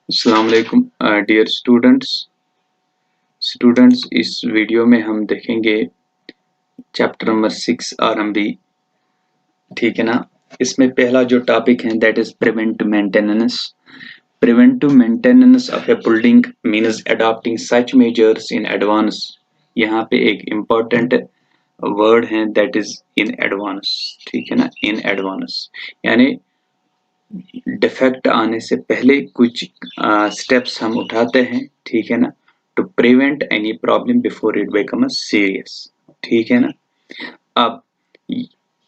अस्सलाम वालेकुम dear students इस वीडियो में हम देखेंगे चैप्टर नंबर 6 आरएमबी। ठीक है ना। इसमें पहला जो टॉपिक है that is preventive maintenance of A building means adopting such measures in advance. यहाँ पे एक इम्पोर्टेंट वर्ड है दैट इज इन एडवांस। ठीक है ना, इन एडवांस यानी डिफेक्ट आने से पहले कुछ स्टेप्स हम उठाते हैं। ठीक है ना, to prevent any problem before it become serious. ठीक है ना। अब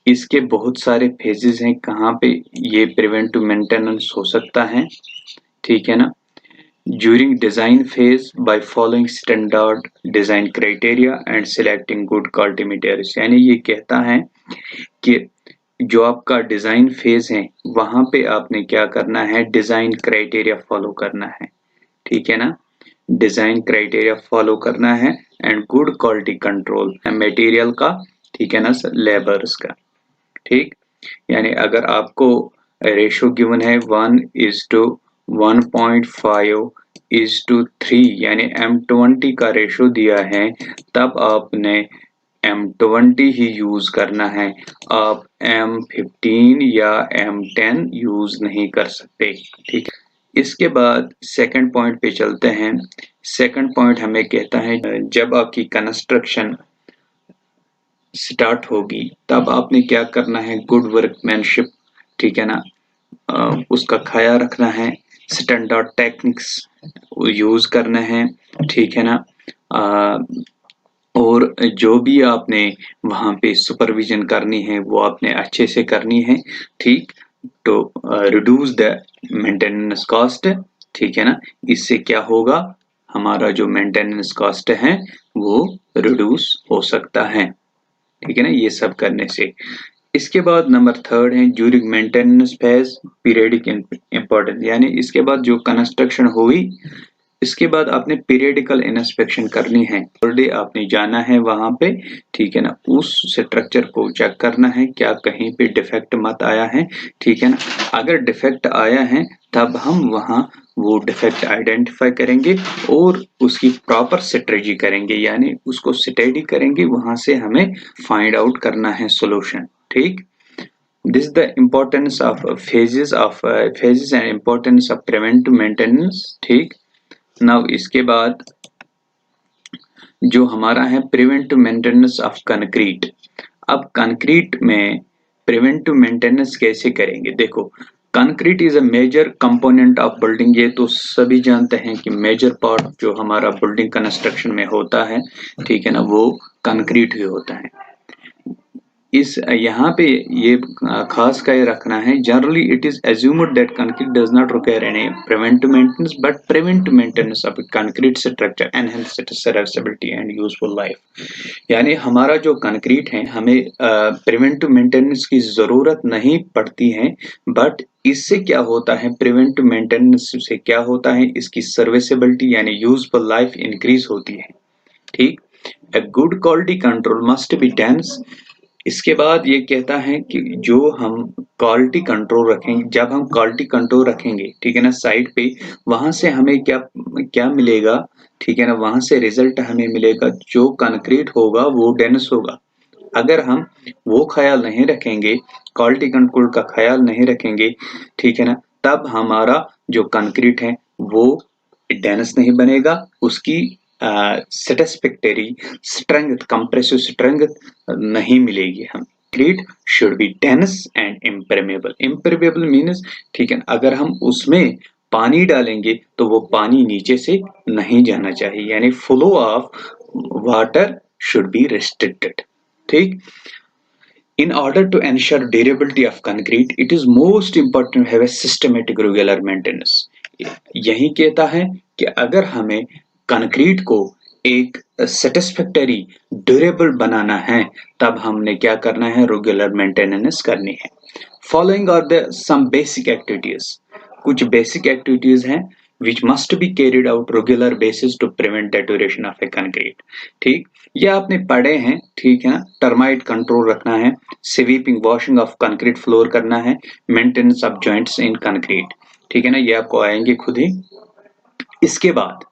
इसके बहुत सारे फेजेस हैं कहाँ पे ये प्रिवेंटिव मेंटेनेंस हो सकता है। ठीक है ना। During design phase by following standard design criteria and selecting good quality materials। यानी ये कहता है कि जो आपका डिजाइन फेज है वहां पे आपने क्या करना है, डिजाइन क्राइटेरिया फॉलो करना है। ठीक है ना, डिजाइन क्राइटेरिया फॉलो करना है and good quality control material का। ठीक है ना सर, लेबर्स का। ठीक, यानी अगर आपको रेशो गिवन है 1:1.5:3 यानी M20 का रेशो दिया है, तब आपने M20 ही यूज करना है। आप M15 या M10 यूज नहीं कर सकते। ठीक, इसके बाद सेकंड पॉइंट पे चलते हैं। सेकंड पॉइंट हमें कहता है जब आपकी कंस्ट्रक्शन स्टार्ट होगी तब आपने क्या करना है, गुड वर्कमैनशिप। ठीक है ना, उसका ख्याल रखना है, स्टैंडर्ड टेक्निक्स यूज करना है। ठीक है ना। और जो भी आपने वहां पे सुपरविजन करनी है वो आपने अच्छे से करनी है। ठीक, तो रिड्यूस द मेंटेनेंस कॉस्ट। ठीक है ना, इससे क्या होगा, हमारा जो मेंटेनेंस कॉस्ट है वो रिड्यूस हो सकता है। ठीक है ना, ये सब करने से। इसके बाद नंबर थर्ड है during maintenance phase periodic importance. यानी इसके बाद जो कंस्ट्रक्शन हुई इसके बाद आपने पीरियडिकल इंस्पेक्शन करनी है। पर डे आपने जाना है वहां पे। ठीक है ना, उस स्ट्रक्चर को चेक करना है क्या कहीं पे डिफेक्ट मत आया है। ठीक है ना, अगर डिफेक्ट आया है तब हम वहां वो डिफेक्ट आइडेंटिफाई करेंगे और उसकी प्रॉपर स्ट्रेटजी करेंगे, यानी उसको स्टडी करेंगे, वहां से हमें फाइंड आउट करना है सोल्यूशन। ठीक, this is the importance of phases and importance of preventive maintenance। ठीक, नाउ इसके बाद जो हमारा है प्रिवेंटिव मेंटेनेंस ऑफ कंक्रीट। अब कंक्रीट में प्रिवेंटिव मेंटेनेंस कैसे करेंगे, देखो concrete is a major component of building. ये तो सभी जानते हैं कि मेजर पार्ट जो हमारा बिल्डिंग कंस्ट्रक्शन में होता है, ठीक है ना, वो कंक्रीट ही होता है। इस यहाँ पे ये खास का ये रखना है, generally it is assumed that concrete does not require any preventive maintenance but preventive maintenance of concrete structure enhance it's serviceability and useful life. यानी हमारा जो कंक्रीट है हमें प्रिवेंटिव मेंटेनेंस की जरूरत नहीं पड़ती है, बट इससे क्या होता है, प्रिवेंटिव मेंटेनेंस से क्या होता है, इसकी सर्विसिबिलिटी यानी यूजफुल लाइफ इंक्रीज होती है। ठीक, a good quality control must be dense। इसके बाद ये कहता है कि जो हम क्वालिटी कंट्रोल रखेंगे, जब हम क्वालिटी कंट्रोल रखेंगे, ठीक है ना, साइड पे, वहां से हमें क्या क्या मिलेगा, ठीक है ना, वहां से रिजल्ट हमें मिलेगा जो कंक्रीट होगा वो डेंस होगा। अगर हम वो ख्याल नहीं रखेंगे, क्वालिटी कंट्रोल का ख्याल नहीं रखेंगे, ठीक है ना, तब हमारा जो कंक्रीट है वो डेंस नहीं बनेगा, उसकी सेटिस्फैक्टरी स्ट्रेंथ, कंप्रेसिव स्ट्रेंथ नहीं मिलेगी हम। Concrete should be dense and impermeable. Impermeable means, ठीक है, अगर हम उसमें पानी डालेंगे तो वो पानी नीचे से नहीं जाना चाहिए, यानी flow of water should be restricted. ठीक, in order to ensure durability of concrete it is most important to have a systematic regular maintenance। यही कहता है कि अगर हमें कंक्रीट को एक सेटिस्फैक्टरी ड्यूरेबल बनाना है तब हमने क्या करना है, रेगुलर मेंटेनेंस करनी है। Following are the some basic activities. कुछ बेसिक एक्टिविटीज हैं which must be carried out regular basis to prevent deterioration of a concrete। ठीक, ये आपने पढ़े हैं, ठीक है ना। टर्माइट कंट्रोल रखना है, sweeping washing of concrete floor करना है, maintenance of joints in concrete. ठीक है ना, ये आपको आएंगे खुद ही। इसके बाद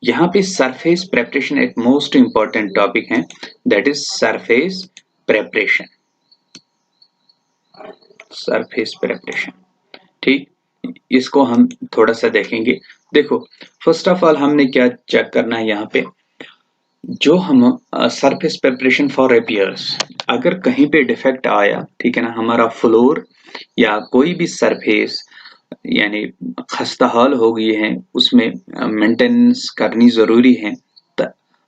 यहाँ पे सरफेस प्रेपरेशन एक मोस्ट इंपॉर्टेंट टॉपिक है, that is surface preparation. Surface preparation, ठीक, इसको हम थोड़ा सा देखेंगे। देखो, फर्स्ट ऑफ ऑल हमने क्या चेक करना है यहाँ पे, जो हम सरफेस प्रेपरेशन फॉर रिपेयर्स, अगर कहीं पे डिफेक्ट आया, ठीक है ना, हमारा फ्लोर या कोई भी सरफेस यानी खस्ता हाल हो गई है, उसमें मेंटेनेंस करनी जरूरी है,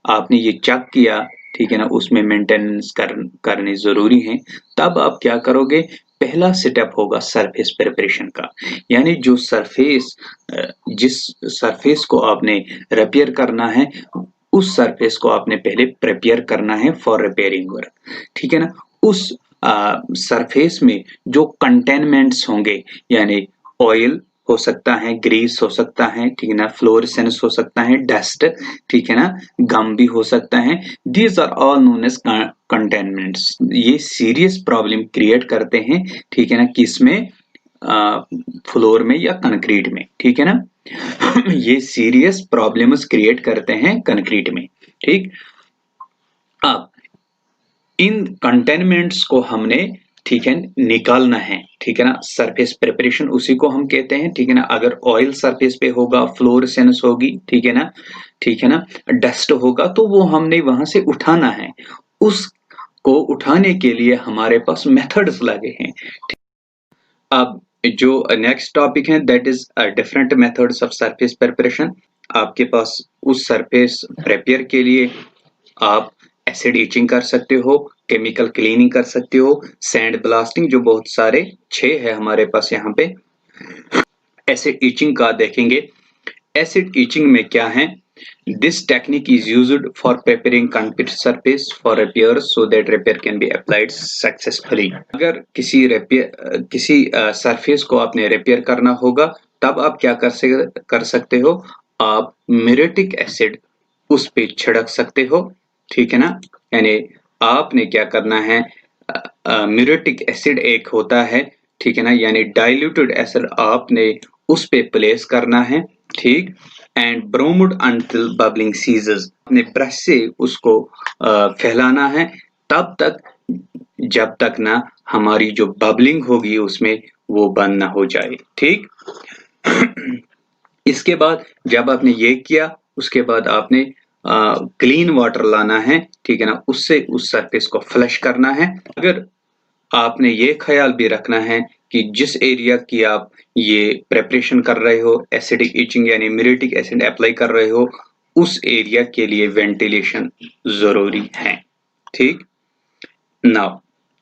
आपने ये चेक किया, ठीक है ना, उसमें मेंटेनेंस करनी जरूरी है, तब आप क्या करोगे, पहला स्टेप होगा सरफेस प्रिपरेशन का। यानी जो सरफेस, जिस सरफेस को आपने रिपेयर करना है, उस सरफेस को आपने पहले प्रिपेयर करना है फॉर रिपेयरिंग वर्क, ठीक है ना। उस सरफेस में जो कंटेनमेंट्स होंगे, यानी ऑयल हो सकता है, ग्रीस हो सकता है, ठीक है ना, फ्लोरेसेंस हो सकता है, डस्ट, ठीक है ना, गम भी हो सकता है, these are all known as containments. ये सीरियस प्रॉब्लम क्रिएट करते हैं, ठीक है ना, किसमें, फ्लोर में या कंक्रीट में, ठीक है ना। ये सीरियस प्रॉब्लम्स क्रिएट करते हैं कंक्रीट में, ठीक। अब इन कंटेनमेंट्स को हमने, ठीक है, निकालना है, ठीक है ना। सरफेस प्रिपरेशन उसी को हम कहते हैं, ठीक है ना। अगर ऑयल सरफेस पे होगा, फ्लोरेसेंस होगी, ठीक है ना, ठीक है ना, डस्ट होगा, तो वो हमने वहां से उठाना है। उसको उठाने के लिए हमारे पास मेथड्स लगे हैं। अब जो नेक्स्ट टॉपिक है, that is different methods of surface preparation. आपके पास उस सरफेस प्रिपेयर के लिए आप एसिड इचिंग कर सकते हो, केमिकल क्लीनिंग कर सकते हो, सैंड ब्लास्टिंग, जो बहुत सारे 6 है हमारे पास यहाँ पे। एसिड इचिंग का देखेंगे। एसिड इचिंग में क्या है, this technique is used for preparing concrete surface for repair so that repair can be applied successfully. अगर किसी सरफेस को आपने रिपेयर करना होगा, तब आप क्या कर सकते हो, आप म्यूरेटिक एसिड उस पे छिड़क सकते हो, ठीक है ना। यानी आपने क्या करना है, म्यूरेटिक एसिड एक होता है, ठीक है ना, यानी डाइल्यूटेड एसिड आपने उस पे प्लेस करना है, ठीक। एंड ब्रोमोड अंटिल बबलिंग सीजेस, अपने ब्रश से उसको फैलाना है तब तक, जब तक ना हमारी जो बबलिंग होगी उसमें वो बंद ना हो जाए, ठीक। इसके बाद जब आपने ये किया, उसके बाद आपने क्लीन वाटर लाना है, ठीक है ना, उससे उस सरफेस को फ्लश करना है। अगर आपने ये ख्याल भी रखना है कि जिस एरिया की आप ये प्रिपरेशन कर रहे हो, एसिडिक इचिंग यानी म्यूरेटिक एसिड अप्लाई कर रहे हो, उस एरिया के लिए वेंटिलेशन जरूरी है, ठीक। Now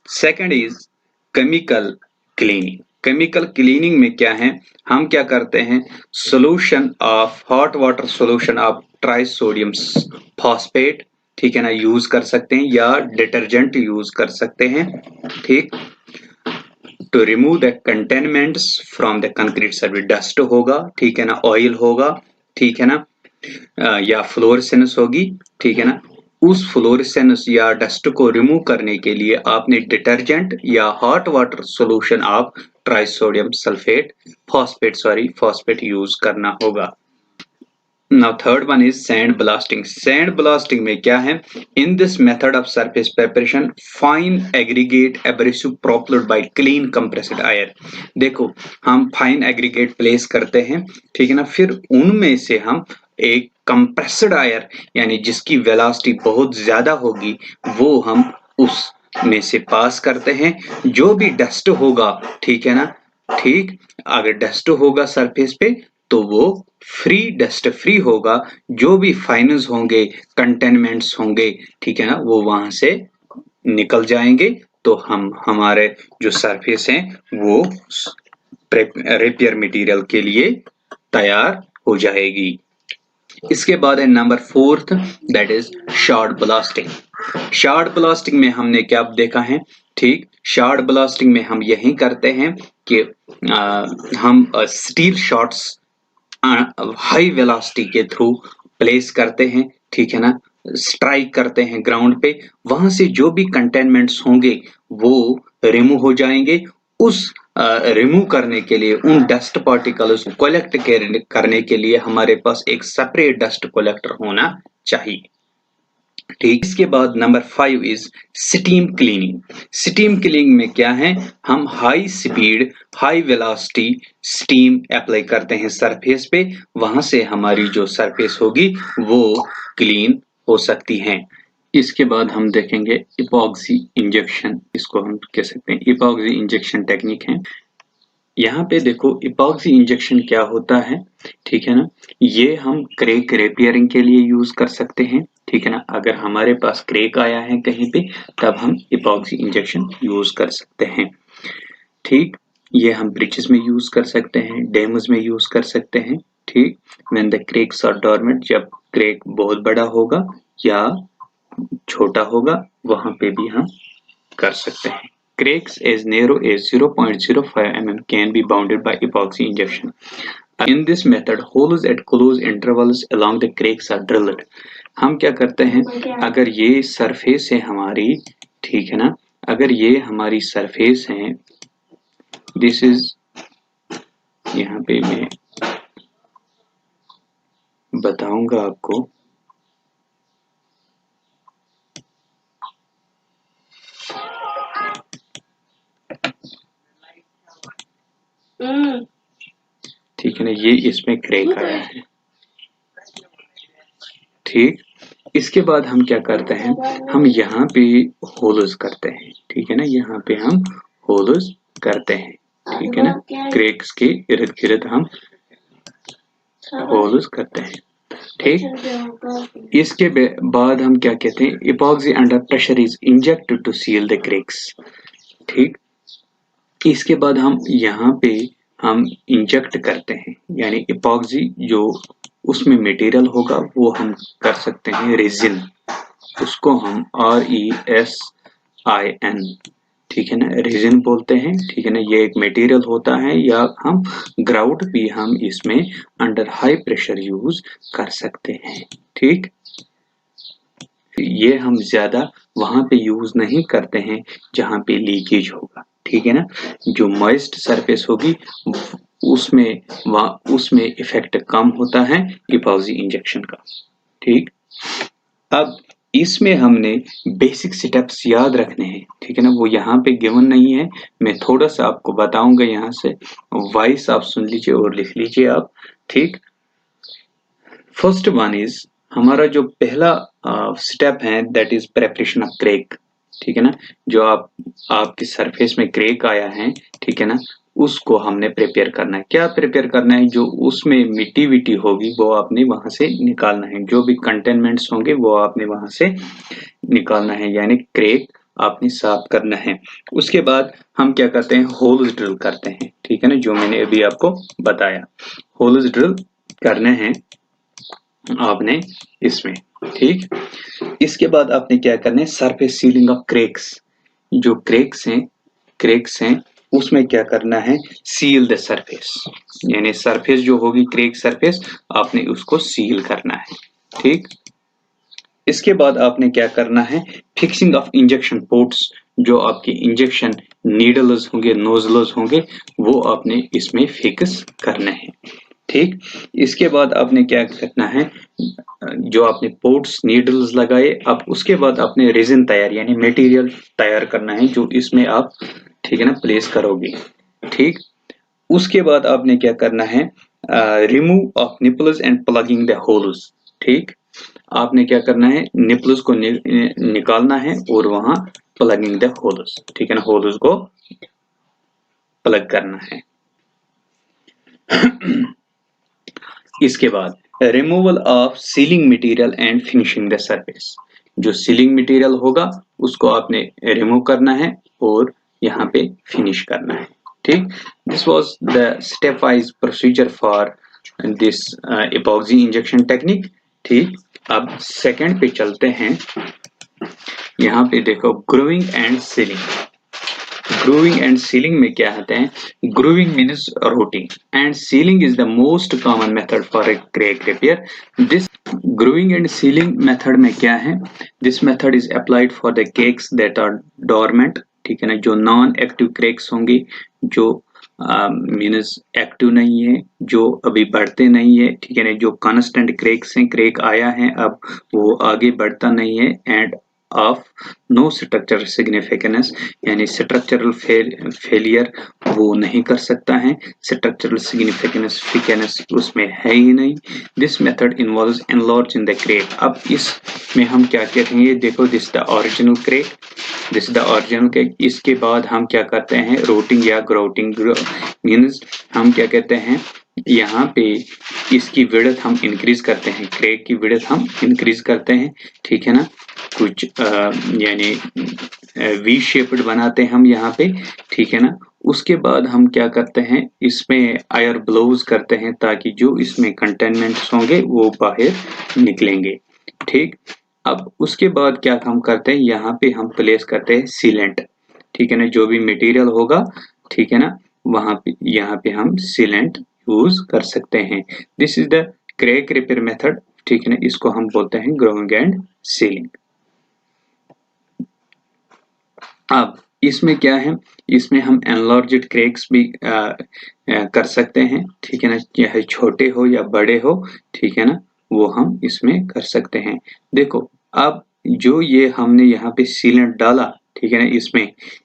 second is chemical cleaning. Chemical cleaning में क्या है, हम क्या करते हैं, solution of hot water solution of trisodium phosphate, ठीक है ना, यूज कर सकते हैं, या डिटर्जेंट यूज कर सकते हैं, ठीक, to remove the containments from the concrete surface. Dust होगा, ठीक है ना, ऑयल होगा, ठीक है ना, या फ्लोरेसेंस होगी, ठीक है ना। उस फ्लोरेसेंस या डस्ट को रिमूव करने के लिए आपने डिटर्जेंट या hot water solution of trisodium phosphate use करना होगा। Now third one is sand blasting. Sand blasting में क्या है, in this method of surface preparation fine aggregate abrasive propelled by clean compressed air। देखो, हम fine aggregate place करते हैं, ठीक है ना, फिर उनमें से हम एक compressed air यानी जिसकी वेलोसिटी बहुत ज्यादा होगी, वो हम उस में से पास करते हैं। जो भी डस्ट होगा, ठीक है ना, ठीक, अगर डस्ट होगा सरफेस पे तो वो डस्ट फ्री होगा, जो भी फाइनल्स होंगे, कंटेनमेंट्स होंगे, ठीक है ना, वो वहां से निकल जाएंगे, तो हम हमारे जो सरफेस है वो रिपेयर मटेरियल के लिए तैयार हो जाएगी। इसके बाद है number 4th, that is short blasting. Short blasting में हमने क्या देखा है, ठीक, शॉर्ट ब्लास्टिंग में हम यही करते हैं कि हम स्टील शॉट्स हाई वेलोसिटी के थ्रू प्लेस करते हैं, ठीक है ना, स्ट्राइक करते हैं ग्राउंड पे, वहां से जो भी कंटेनमेंट्स होंगे वो रिमूव हो जाएंगे। उस रिमूव करने के लिए, उन डस्ट पार्टिकल्स को कलेक्ट करने के लिए हमारे पास एक सेपरेट डस्ट कलेक्टर होना चाहिए। ठीक, इसके बाद number 5 is steam cleaning. Steam cleaning में क्या है, हम high speed high velocity steam apply करते हैं सरफेस पे, वहां से हमारी जो सरफेस होगी वो क्लीन हो सकती है। इसके बाद हम देखेंगे इपॉक्सी इंजेक्शन, इसको हम कह सकते हैं इपॉक्सी इंजेक्शन टेक्निक है। यहाँ पे देखो इपॉक्सी इंजेक्शन क्या होता है, ठीक है ना, ये हम क्रैक रिपेयरिंग के लिए यूज कर सकते हैं, ठीक है ना। अगर हमारे पास क्रैक आया है कहीं पे तब हम इपॉक्सी इंजेक्शन यूज कर सकते हैं। ठीक, ये हम ब्रिजेस में यूज कर सकते हैं, डैम्स में यूज कर सकते हैं। ठीक, when the cracks are dormant, जब क्रैक बहुत बड़ा होगा या छोटा होगा वहां पे भी हम कर सकते हैं। Cracks as narrow as 0.05 mm can be bounded by epoxy injection. In this method, holes at close intervals along the cracks are drilled. हम क्या करते हैं, अगर ये सरफेस है हमारी, ठीक है ना, अगर ये हमारी सरफेस है, दिस इज, यहाँ पे मैं बताऊंगा आपको, ठीक है ना, ये इसमें क्रैक आया है। ठीक, इसके बाद हम क्या करते हैं, हम यहाँ पे होल्स करते हैं, ठीक है ना, यहाँ पे हम होल्स करते हैं, ठीक है ना, क्रैक्स के इर्द गिर्द हम होल्स करते हैं। ठीक, इसके बाद हम क्या कहते हैं, epoxy under pressure is injected to seal the cracks. ठीक, इसके बाद हम यहाँ पे हम इंजेक्ट करते हैं, यानी इपॉक्सी जो उसमें मटेरियल होगा वो हम कर सकते हैं रेजिन, उसको हम RESIN, ठीक है ना, रेजिन बोलते हैं, ठीक है ना, ये एक मटेरियल होता है, या हम ग्राउट भी हम इसमें अंडर हाई प्रेशर यूज कर सकते हैं। ठीक, ये हम ज्यादा वहां पे यूज नहीं करते हैं जहां पे लीकेज होगा, ठीक है ना, जो मॉइस्ट सरफेस होगी उसमें इफेक्ट कम होता है इपॉक्सी इंजेक्शन का। ठीक, अब इसमें हमने बेसिक स्टेप्स याद रखने हैं, ठीक है ना, वो यहाँ पे गिवन नहीं है, मैं थोड़ा सा आपको बताऊंगा, यहाँ से वॉइस आप सुन लीजिए और लिख लीजिए आप। ठीक, फर्स्ट वन इज, हमारा जो पहला स्टेप है that is preparation of crack, ठीक है ना, जो आपकी सरफेस में क्रैक आया है, ठीक है ना, उसको हमने प्रिपेयर करना है। क्या प्रिपेयर करना है, जो उसमें मिट्टी विट्टी होगी वो आपने वहां से निकालना है, जो भी कंटेनमेंट्स होंगे वो आपने वहां से निकालना है, यानी क्रैक आपने साफ करना है। उसके बाद हम क्या करते हैं, होल्स ड्रिल करते हैं, ठीक है ना, जो मैंने अभी आपको बताया, होल्स ड्रिल करने हैं आपने इसमें। ठीक, इसके बाद आपने क्या करना है, सरफेस सीलिंग ऑफ क्रैक्स, जो क्रैक्स हैं उसमें क्या करना है, सील द सरफेस, यानी सरफेस जो होगी क्रैक सरफेस आपने उसको सील करना है। ठीक, इसके बाद आपने क्या करना है, फिक्सिंग ऑफ इंजेक्शन पोर्ट्स, जो आपके इंजेक्शन नीडल्स होंगे, नोजल्स होंगे, वो आपने इसमें फिक्स करना है। ठीक, इसके बाद आपने क्या करना है, जो आपने पोर्ट्स नीडल्स लगाए, अब उसके बाद आपने रेजिन तैयार यानी मटेरियल तैयार करना है जो इसमें आप, ठीक है ना, प्लेस करोगे। ठीक, उसके बाद आपने क्या करना है, remove of nipples and plugging the holes. ठीक, आपने क्या करना है, निपल्स को निकालना है और वहां प्लगिंग द होल्स, ठीक है ना, होल्स को प्लग करना है। इसके बाद removal of ceiling material and finishing the surface, जो सीलिंग मटेरियल होगा उसको आपने रिमूव करना है और यहाँ पे फिनिश करना है। ठीक, this was the step wise procedure for this epoxy injection technique. ठीक, अब सेकंड पे चलते हैं, यहाँ पे देखो grooving and sealing. Grooving and sealing में क्या होता है, grooving means routing and sealing is the most common method for a crack repair. This grooving and sealing method में क्या है, this method is applied for the cracks that are dormant, ठीक है ना, जो नॉन एक्टिव क्रैक्स होंगे, जो means active नहीं है, जो अभी बढ़ते नहीं है, ठीक है ना, जो कांस्टेंट क्रेक्स हैं, क्रेक आया है अब वो आगे बढ़ता नहीं है, and of no structural significance, यानी स्ट्रक्चरल फेलियर वो नहीं कर सकता है, स्ट्रक्चरल सिग्निफिकेंस उसमें है ही नहीं। This method involves enlarging the crack. अब इसमें हम क्या कहते हैं, ये देखो, this the original crack, this the original crack. इसके बाद हम क्या करते हैं, रोटिंग या ग्राउटिंग, मीन्स हम क्या कहते हैं, यहाँ पे इसकी विड्थ हम इंक्रीज करते हैं, क्रेक की विड्थ हम इंक्रीज करते हैं, ठीक है ना, कुछ यानी वी शेप्ड बनाते हैं हम यहाँ पे, ठीक है ना। उसके बाद हम क्या करते हैं, इसमें एयर ब्लोज करते हैं ताकि जो इसमें कंटेनमेंट्स होंगे वो बाहर निकलेंगे, ठीक। अब उसके बाद क्या हम करते हैं, यहाँ पे हम प्लेस करते हैं सीलेंट, ठीक है ना, जो भी मटेरियल होगा, ठीक है ना, वहां पे यहाँ पे हम सीलेंट यूज कर सकते हैं। This is the crack repair method, ठीक है ना, इसको हम बोलते हैं ग्राउंड एंड सीलिंग। अब इसमें क्या है, इसमें हम एनलार्ज्ड क्रैक्स भी कर सकते हैं, ठीक है ना, चाहे छोटे हो या बड़े हो, ठीक है ना, वो हम इसमें कर सकते हैं। देखो, अब जो ये हमने यहाँ पे सीलेंट डाला, ठीक है ना,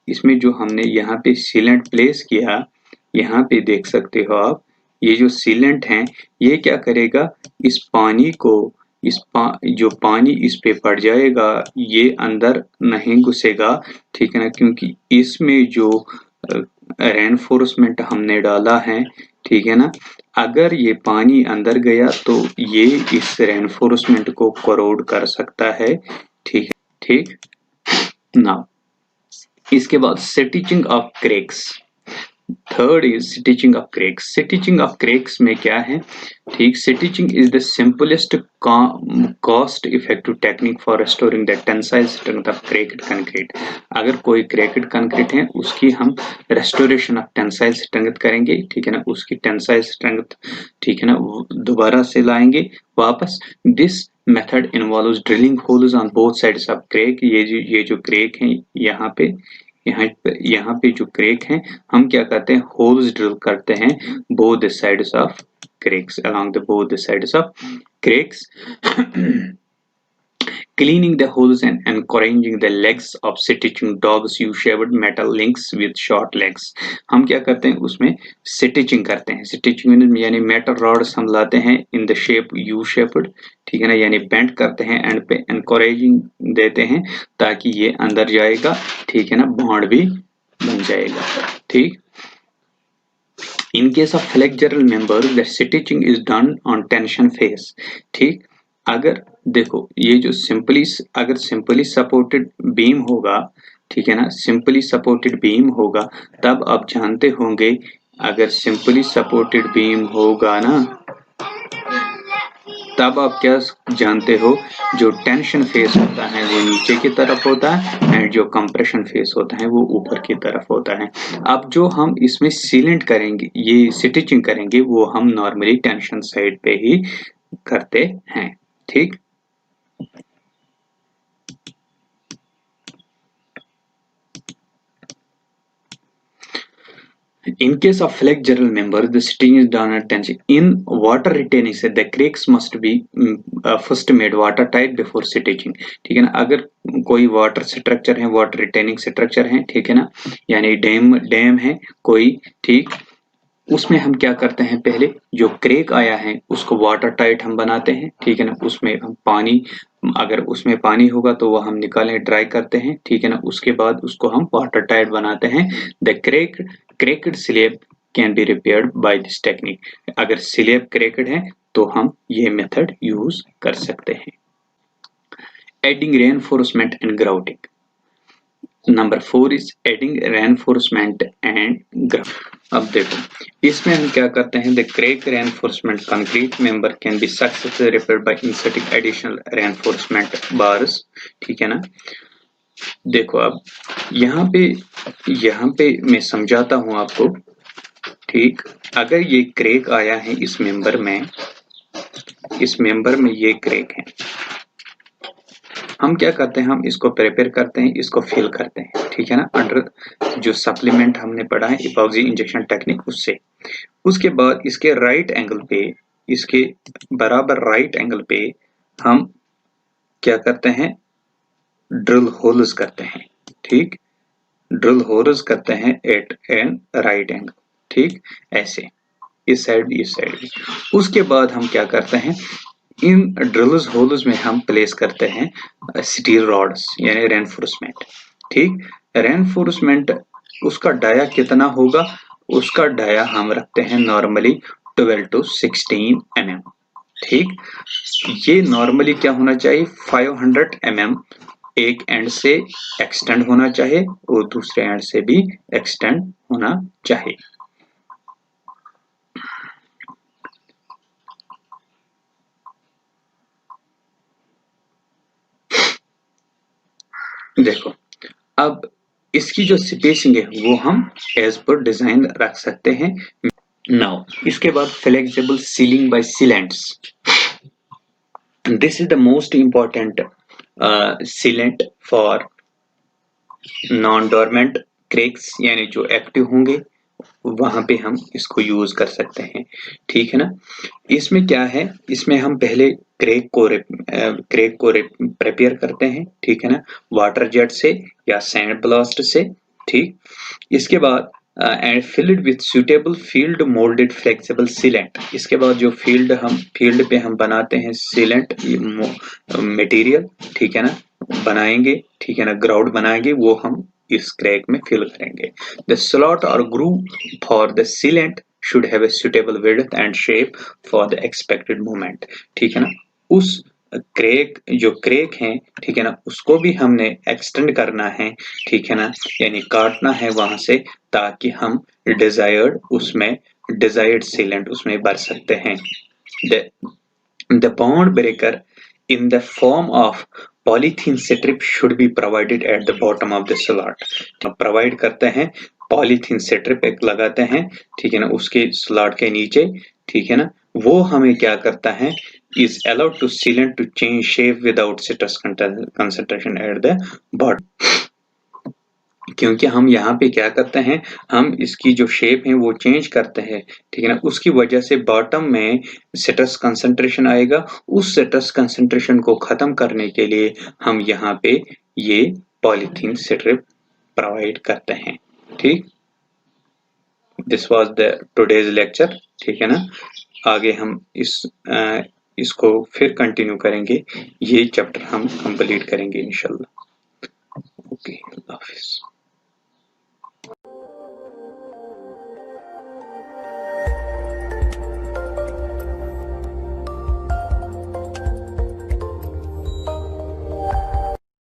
इसमें जो हमने यहाँ पे सीलेंट प्लेस किया, यहाँ पे देख सकते हो आप, ये जो सीलेंट है ये क्या करेगा, इस पानी को, जो पानी इस पे पड़ जाएगा ये अंदर नहीं घुसेगा, ठीक है ना, क्योंकि इसमें जो रेनफोर्समेंट हमने डाला है, ठीक है ना, अगर ये पानी अंदर गया तो ये इस रेनफोर्समेंट को करोड कर सकता है, ठीक, ठीक ना। इसके बाद stitching of cracks, third is stitching of cracks. Stitching of cracks में क्या है, ठीक, stitching is the simplest cost effective technique for restoring the tensile strength of cracked concrete. अगर कोई क्रैक्ड कंक्रीट है उसकी हम रेस्टोरेशन ऑफ टेंसाइल स्ट्रेंथ करेंगे, ठीक है ना, उसकी टेंसाइल स्ट्रेंथ, ठीक है ना, दोबारा से लाएंगे वापस। This method involves drilling holes on both sides of crack. ये जो क्रैक है यहाँ पे जो क्रैक है, हम क्या करते हैं, होल्स ड्रिल करते हैं both the sides of cracks, along the both the sides of cracks, cleaning the holes and arranging the legs of stitching dogs U-shaped metal links with short legs। हम क्या करते हैं, उसमें स्टिचिंग करते हैं, stitching यानी मेटल रॉड्स हम लाते हैं in the shape U shaped, ठीक है ना, यानी बेंड करते हैं, एंड पे एनकरेजिंग देते हैं ताकि ये अंदर जाएगा, ठीक है ना, बॉन्ड भी बन जाएगा, ठीक। In case of flexural member, the stitching is done on tension phase, ठीक। अगर देखो ये जो अगर सिंपली सपोर्टेड बीम होगा, ठीक है ना, सिंपली सपोर्टेड बीम होगा, तब आप जानते होंगे, अगर सिंपली सपोर्टेड बीम होगा ना, तब आप क्या जानते हो, जो टेंशन फेस होता है वो नीचे की तरफ होता है, एंड जो कंप्रेशन फेस होता है वो ऊपर की तरफ होता है। अब जो हम इसमें सीलेंट करेंगे, ये स्टिचिंग करेंगे, वो हम नॉर्मली टेंशन साइड पे ही करते हैं, ठीक। In case of flexural member, the stitching is done at tension. In water retaining set, the cracks must be first made watertight before stitching, ठीक है ना। अगर कोई वाटर स्ट्रक्चर है, वाटर रिटेनिंग स्ट्रक्चर है, ठीक है ना, यानी डैम है कोई, ठीक, उसमें हम क्या करते हैं, पहले जो क्रेक आया है उसको वाटर टाइट हम बनाते हैं, ठीक है ना, उसमें हम पानी, अगर उसमें पानी होगा तो वो हम निकालें, ड्राई करते हैं, ठीक है ना, उसके बाद उसको हम वाटर टाइट बनाते हैं। The cracked slab can be repaired by this technique. अगर स्लैब क्रेक्ड है तो हम ये मेथड यूज कर सकते हैं। Adding reinforcement and grouting. Number 4 is adding reinforcement and grout. अब देखो, इसमें हम क्या करते हैं, the crack reinforcement concrete member can be successfully repaired by inserting additional reinforcement bars, ठीक है ना। देखो अब यहाँ पे मैं समझाता हूँ आपको, ठीक। अगर ये क्रेक आया है इस मेंबर में ये क्रेक है, हम क्या करते हैं, हम इसको प्रिपेयर करते हैं, इसको फिल करते हैं, ठीक है ना, अंडर जो सप्लीमेंट हमने पढ़ा है इपॉक्सी इंजेक्शन टेक्निक उससे। उसके बाद इसके राइट एंगल पे, इसके बराबर राइट एंगल पे हम क्या करते हैं, ड्रिल होल्स करते हैं, ठीक, ड्रिल होल्स करते हैं एट एन राइट एंगल, ठीक, ऐसे इस साइड भी इस साइड भी। उसके बाद हम क्या करते हैं, इन ड्रिल्स होल्स में हम प्लेस करते हैं स्टील रॉड्स यानी रेनफोर्समेंट, ठीक। रेनफोर्समेंट उसका डाया कितना होगा, उसका डाया हम रखते हैं नॉर्मली 12 to 16 mm, ठीक। ये नॉर्मली क्या होना चाहिए, 500 mm एक एंड से एक्सटेंड होना चाहिए और दूसरे एंड से भी एक्सटेंड होना चाहिए। देखो अब इसकी जो स्पेसिंग है वो हम एज पर डिजाइन रख सकते हैं। नाउ इसके बाद flexible sealing by sealants, this is the most important sealant for non dormant cracks यानी जो एक्टिव होंगे वहां पे हम इसको यूज कर सकते हैं, ठीक है ना। इसमें क्या है, इसमें हम पहले क्रैक को प्रिपेयर करते हैं, ठीक है ना, वाटर जेट से या सैंड ब्लास्ट से, ठीक। इसके बाद and filled with suitable field moulded flexible sealant, इसके बाद जो फील्ड पे हम बनाते हैं सीलेंट मटेरियल, ठीक है ना, बनाएंगे, ठीक है ना, ग्राउंड बनाएंगे, वो हम इस क्रैक में फिल करेंगे। द स्लॉट और groove for the sealant should have a suitable width and shape for the expected movement, ठीक है ना। उस जो क्रैक है, ठीक है ना, उसको भी हमने एक्सटेंड करना है, ठीक है ना, यानी काटना है वहां से ताकि हम डिजायर्ड सीलेंट उसमें भर सकते हैं। The bond breaker in the form of polythene strip should be provided at the bottom of the slot, provide करते हैं पॉलीथीन स्ट्रिप एक लगाते हैं, ठीक है ना, उसके स्लॉट के नीचे, ठीक है ना, वो हमें क्या करता है, is allowed to sealant to change shape without stress concentration at the bottom, क्योंकि हम यहाँ पे क्या करते हैं, हम इसकी जो शेप है वो चेंज करते हैं, ठीक है ना, उसकी वजह से बॉटम में स्ट्रेस कंसंट्रेशन आएगा, उस स्ट्रेस कंसंट्रेशन को खत्म करने के लिए हम यहाँ पे ये पॉलीथीन स्ट्रिप प्रोवाइड करते हैं, ठीक। This was the today's lecture, ठीक है ना। आगे हम इसको फिर कंटिन्यू करेंगे, ये चैप्टर हम कंप्लीट करेंगे इंशाल्लाह। ओके, अल्लाह हाफिज।